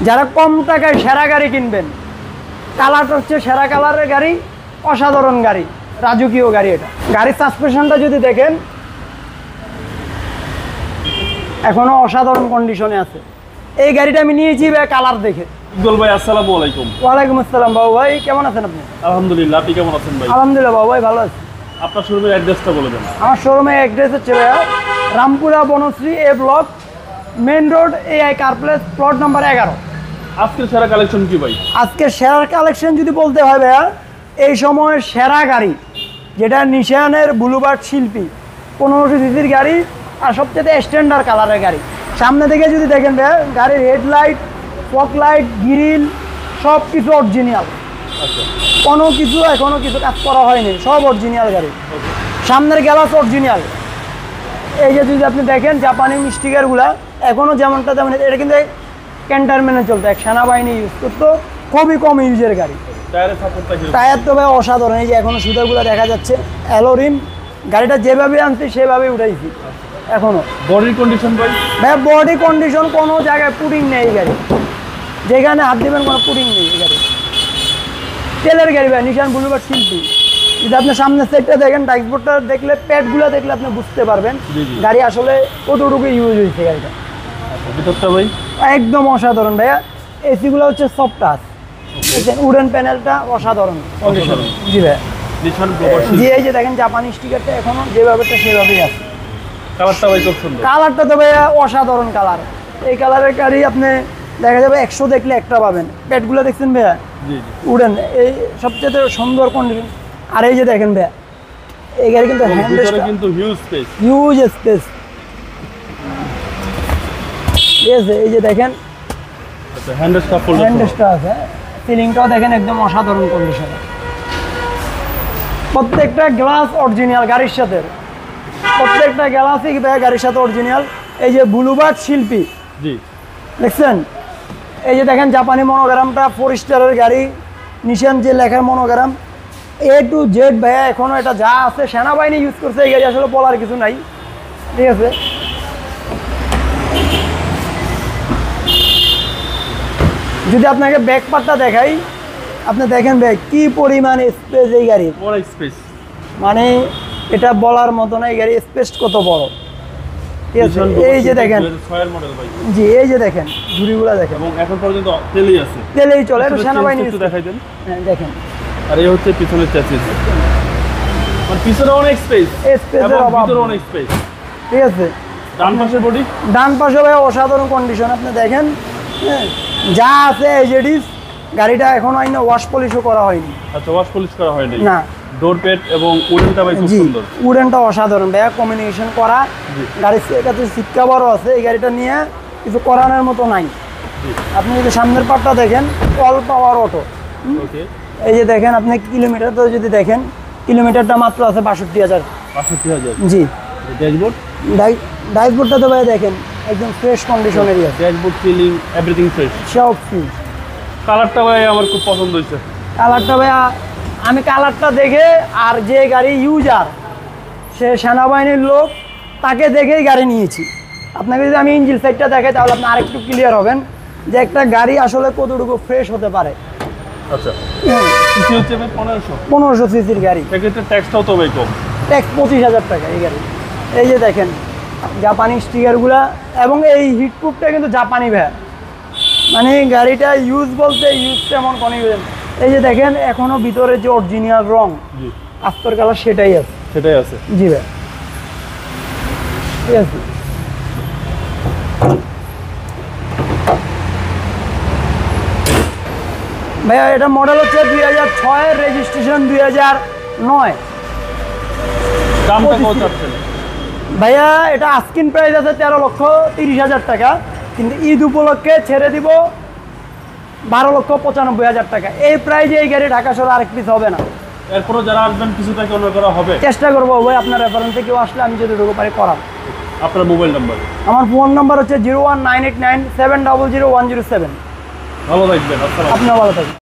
যারা কম টাকায় সেরা গাড়ি কিনবেন, কালারটা হচ্ছে সেরা কালারের গাড়ি, অসাধারণ গাড়ি, রাজকীয় গাড়ি। এটা গাড়ির সাসপেনশনটা যদি দেখেন এখনো অসাধারণ কন্ডিশনে আছে। এই গাড়িটা আমি নিয়েছি ভাই কালার দেখে। ইকবাল ভাই আসসালামু আলাইকুম। ওয়ালাইকুম আসসালাম বাবু ভাই, কেমন আছেন আপনি? আলহামদুলিল্লাহ, আপনি কেমন আছেন ভাই? আলহামদুলিল্লাহ বাবু ভাই, ভালো আছি। আপনার শোরুমের অ্যাড্রেসটা বলে দেন। আমার শোরুমের অ্যাড্রেস হচ্ছে ভাইয়া রামপুরা বনশ্রী এ block, main road, AI car place, plot number 11। আজকের সেরা কালেকশন কি ভাই? আজকে সেরা কালেকশন যদি বলতে হয় ভাইয়া, এই সময়ের সেরা গাড়ি যেটা নিশানের ব্লুবার্ড শিল্পী 1500 সিসির গাড়ি আর সবচেয়ে স্ট্যান্ডার্ড কালারের গাড়ি। সামনে থেকে যদি দেখেন ভাইয়া, গাড়ির হেডলাইট, ফগ লাইট, গ্রিল সব কিছু অরিজিনাল। আচ্ছা, কোনো কিছু এখনো কিছু কাজ করা হয়নি, সব অরিজিনাল গাড়ি। সামনের গ্লাস অরিজিনাল। এই যে যদি আপনি দেখেন জাপানি স্টিকারগুলা এখনো যেমনটা তেমন, এটা কিন্তু ক্যান্টারম্যানে চলতো, এক সেনাবাহিনী ইউজ করতো, খুবই কম ইউজের গাড়ি। টায়ারের সাপোর্টটা কি? টায়ার তো ভাই অসাধারণ, এই যে এখনো সুতাগুলো দেখা যাচ্ছে, অ্যালোরিম। গাড়িটা যেভাবে আনছি সেভাবেই উঠাইছি এখনো। বডির কন্ডিশন ভাই? ভাই বডি কন্ডিশন কোনো জায়গায় পুডিং নেই এই গাড়ি, যেখানে হাত দেবেন কোনো পুডিং নেই এই গাড়ি। তেলের গাড়ি ভাই, নিশান ব্লুবার্ড শিল্পী। যদি আপনি সামনে সেটটা দেখেন, ডাইসবোর্ডটা দেখলে, প্যাডগুলো দেখলে আপনি বুঝতে পারবেন গাড়ি আসলে কতটুকু ইউজ হয়েছে গাড়িটা। আচ্ছা, ভিতরটা ভাই একদম অসাধারণ ভাইয়া। এসিগুলো হচ্ছে সফট টাচ, উডেন প্যানেলটা অসাধারণ কন্ডিশন। জি ভাই, নিশান ব্লুবার্ড জি। এই যে দেখেন জাপানি স্টিকারটা এখনো যেভাবেটা সেভাবেই আছে। কালারটা ভাই খুব সুন্দর। কালারটা তো ভাইয়া অসাধারণ কালার। এই কালারের গাড়ি আপনি দেখা যাবে 100 দেখলে একটা পাবেন। প্যাডগুলো দেখছেন ভাইয়া? জি জি। উডেন, এই সবচেয়ে সুন্দর কন্ডিশন। আর এই যে দেখেন ভাইয়া, এই গাড়ি কিন্তু ভিতরে কিন্তু হিউজ স্পেস। Huge space. ঠিক আছে, এই যে দেখেন আচ্ছা, হ্যান্ডেলটা ফুল। হ্যান্ডেলটা আছে, সিলিংটাও দেখেন একদম অসাধারণ কন্ডিশনে। প্রত্যেকটা গ্লাস অরিজিনাল গাড়ির সাথে, প্রত্যেকটা গ্লাসই গাড়ির সাথে অরিজিনাল। এই যে ব্লুবার্ড শিল্পী জি, দেখছেন? এই যে দেখেন জাপানি মনোগ্রামটা, 4 স্টারের গাড়ি, নিশান যে লেখার মনোগ্রাম, A to Z ভাইয়া এখনো এটা যা আছে সেনাবাহিনী ইউজ করছে এই গাড়ি, আসলে বলার কিছু নাই। ঠিক আছে, যদি আপনাকে ব্যাক পার্টটা দেখাই, আপনি দেখেন ভাই কি পরিমাণ স্পেস এই গাড়ির, বড় স্পেস। মানে এটা বলার মতো না এই গাড়ির স্পেস কত বড়। ঠিক আছে, এই যে দেখেন, 2006 মডেল ভাই। জি এই যে দেখেন ঝুড়িগুলো দেখেন, এবং এখন পর্যন্ত তেলই আছে। তেলেই চলে, এটা সেনাবাহিনী একটু দেখাই দেন। হ্যাঁ দেখেন, আর এই হচ্ছে পিছনের চ্যাসিস। মানে পিছনে অনেক স্পেস, স্পেসের অভাব, ভিতরে অনেক স্পেস। ঠিক আছে। ডান পাশের বডি, ডান পাশে ভাই অসাধারণ কন্ডিশন, আপনি দেখেন। হ্যাঁ, যা আছে এজ ইট ইজ। গাড়িটা এখনো আইনা ওয়াশ পলিশও করা হয়নি। আচ্ছা, ওয়াশ পলিশ করা হয়নি না। ডোর প্যাড এবং উডেনটা ভাই খুব জি, সুন্দর। উডেনটা অসাধারণ ভাইয়া, কমিউনিকেশন করা। জি। গাড়ির এটাতে সিট কাভারও আছে, এই গাড়িটা নিয়ে কিছু করানোর মতো নাই। জি। আপনি যদি সামনের পার্টটা দেখেন, অল পাওয়ার অটো। ওকে, এই যে দেখেন, আপনি কিলোমিটার তো যদি দেখেন, কিলোমিটারটা মাত্র আছে 62,000। 62,000। জি। ড্যাশবোর্ড, ডাইসবোর্ডটা তো ভাই দেখেন একদম ফ্রেশ কন্ডিশনেরই আছে, ড্যাশবোর্ড, সিলিং, এভরিথিং ফ্রেশ। সব ফ্রেশ। কালারটা ভাই আমার খুব পছন্দ হয়েছে। কালারটা ভাইয়া, আমি কালারটা দেখে, আর যে গাড়ি ইউজার সে সেনাবাহিনীর লোক, তাকে দেখেই গাড়ি নিয়েছি। আপনাকে যদি আমি ইঞ্জিন সাইডটা দেখাই তাহলে আপনি আরেকটু ক্লিয়ার হবেন যে একটা গাড়ি আসলে কতটুকু ফ্রেশ হতে পারে। আচ্ছা, সিসি হচ্ছে ভাই 1500। 1500 সিসির গাড়ি, সেক্ষেত্রে ট্যাক্সটাও তো ভাই কম। ট্যাক্স 25,000 টাকা এই গাড়ি। এই যে দেখেন জাপানি স্টিকারগুলা, এবং এই হিটপ্রুফটা কিন্তু জাপানি ভ্যা, মানে গাড়িটা ইউজ বলতে ইউজ তেমন কোনো ইউজ। এই যে দেখেন এখনো ভিতরে যে অরিজিনাল রং, জি, আস্তর কালার সেটাই আছে। সেটাই আছে। জি ভাই, ঠিক আছে। ভাইয়া এটা মডেল হচ্ছে 2006, রেজিস্ট্রেশন 2009। দামটা কত চাচ্ছেন? ভাইয়া এটা আস্কিং প্রাইস আছে 13,30,000 টাকা, কিন্তু ঈদ উপলক্ষে ছেড়ে দিব 12,95,000 টাকা। এই প্রাইজে এই গাড়ি ঢাকা শহরে আরেক পিস হবে না। এরপরও যারা আসবেন কিছু টাকা অন্য করা হবে, চেষ্টা করবো ভাই, আপনার রেফারেন্সে কেউ আসলে আমি যতটুকু পারি করার। আপনার মোবাইল নাম্বার? আমার ফোন নাম্বার হচ্ছে 01989700107। ভালো থাকবেন। আসসালাম। আপনিও ভালো থাকবেন।